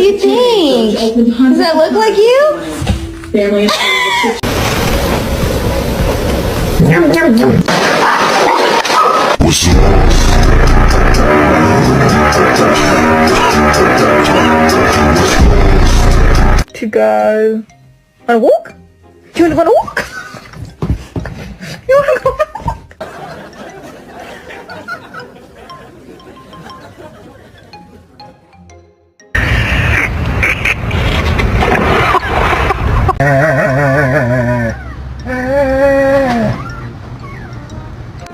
do you think? Does that look like you? Family. To go on a walk? Do you want to go on a walk? You want to go on a walk?